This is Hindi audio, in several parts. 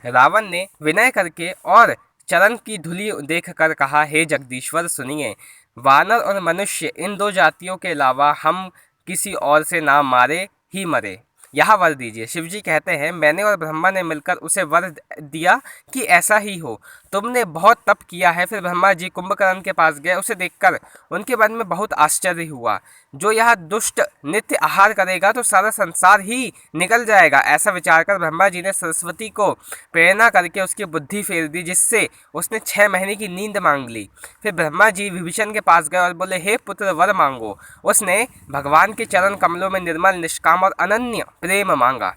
रावण ने विनय करके और चरण की धूलि देखकर कहा, हे जगदीश्वर सुनिए, वानर और मनुष्य इन दो जातियों के अलावा हम किसी और से ना मारे ही मरे, यह वर दीजिए। शिवजी कहते हैं, मैंने और ब्रह्मा ने मिलकर उसे वर दिया कि ऐसा ही हो। तुमने बहुत तप किया है। फिर ब्रह्मा जी कुंभकर्ण के पास गए। उसे देखकर उनके मन में बहुत आश्चर्य हुआ। जो यह दुष्ट नित्य आहार करेगा तो सारा संसार ही निकल जाएगा। ऐसा विचार कर ब्रह्मा जी ने सरस्वती को प्रेरणा करके उसकी बुद्धि फेर दी, जिससे उसने 6 महीने की नींद मांग ली। फिर ब्रह्मा जी विभीषण के पास गए और बोले, हे पुत्र वर मांगो। उसने भगवान के चरण कमलों में निर्मल, निष्काम और अनन्य प्रेम मांगा।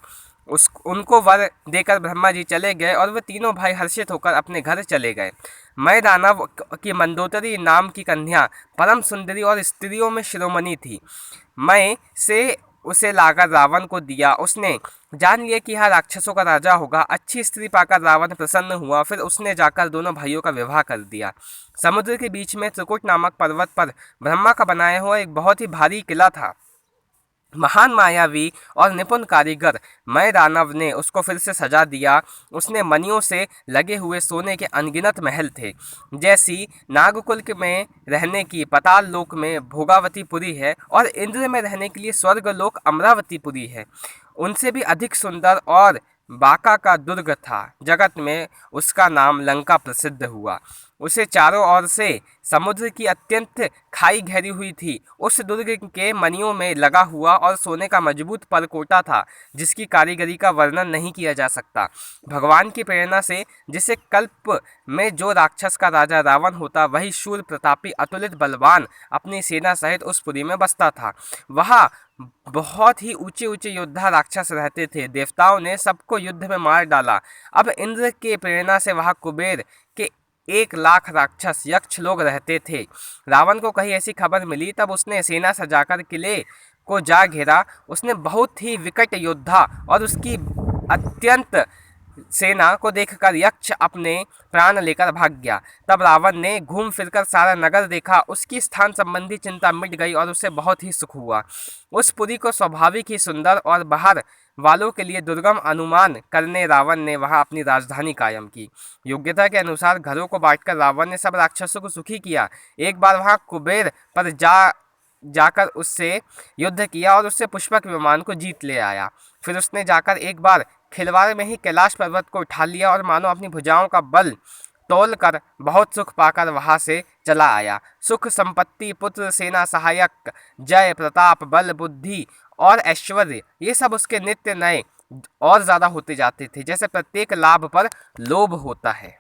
उनको वर देकर ब्रह्मा जी चले गए और वे तीनों भाई हर्षित होकर अपने घर चले गए। मैं दानव की मंदोदरी नाम की कन्या परम सुंदरी और स्त्रियों में शिरोमणि थी। मैं से उसे लाकर रावण को दिया। उसने जान लिया कि यह राक्षसों का राजा होगा। अच्छी स्त्री पाकर रावण प्रसन्न हुआ। फिर उसने जाकर दोनों भाइयों का विवाह कर दिया। समुद्र के बीच में त्रिकुट नामक पर्वत पर ब्रह्मा का बनाया हुआ एक बहुत ही भारी किला था। महान मायावी और निपुण कारीगर मैं दानव ने उसको फिर से सजा दिया। उसने मणियों से लगे हुए सोने के अनगिनत महल थे। जैसी नागकुल में रहने की पाताल लोक में भोगावतीपुरी है और इंद्र में रहने के लिए स्वर्ग लोक अमरावतीपुरी है, उनसे भी अधिक सुंदर और बांका का दुर्ग था। जगत में उसका नाम लंका प्रसिद्ध हुआ। उसे चारों ओर से समुद्र की अत्यंत खाई घेरी हुई थी। उस दुर्ग के मणियों में लगा हुआ और सोने का मजबूत परकोटा था, जिसकी कारीगरी का वर्णन नहीं किया जा सकता। भगवान की प्रेरणा से जिसे कल्प में जो राक्षस का राजा रावण होता, वही शूर प्रतापी अतुलित बलवान अपनी सेना सहित उस पुरी में बसता था। वहाँ बहुत ही ऊंचे ऊंचे योद्धा राक्षस रहते थे। देवताओं ने सबको युद्ध में मार डाला। अब इंद्र के प्रेरणा से वहाँ कुबेर के 1 लाख राक्षस यक्ष लोग रहते थे। रावण को कहीं ऐसी खबर मिली, तब उसने सेना सजाकर किले को जा घेरा। उसने बहुत ही विकट योद्धा और उसकी अत्यंत सेना को देखकर यक्ष अपने प्राण लेकर भाग गया। तब रावण ने घूम फिरकर सारा नगर देखा। उसकी स्थान संबंधी चिंता मिट गई और उसे बहुत ही सुख हुआ। उस पुरी को स्वाभाविक ही सुंदर और बाहर वालों के लिए दुर्गम अनुमान करने रावण ने वहां अपनी राजधानी कायम की। योग्यता के अनुसार घरों को बांटकर रावण ने सब राक्षसों को सुखी किया। एक बार वहां कुबेर पर जाकर उससे युद्ध किया और उससे पुष्पक विमान को जीत ले आया। फिर उसने जाकर एक बार खिलवाड़ में ही कैलाश पर्वत को उठा लिया और मानो अपनी भुजाओं का बल तोल कर बहुत सुख पाकर वहां से चला आया। सुख, संपत्ति, पुत्र, सेना, सहायक, जय, प्रताप, बल, बुद्धि और ऐश्वर्य, ये सब उसके नित्य नए और ज्यादा होते जाते थे, जैसे प्रत्येक लाभ पर लोभ होता है।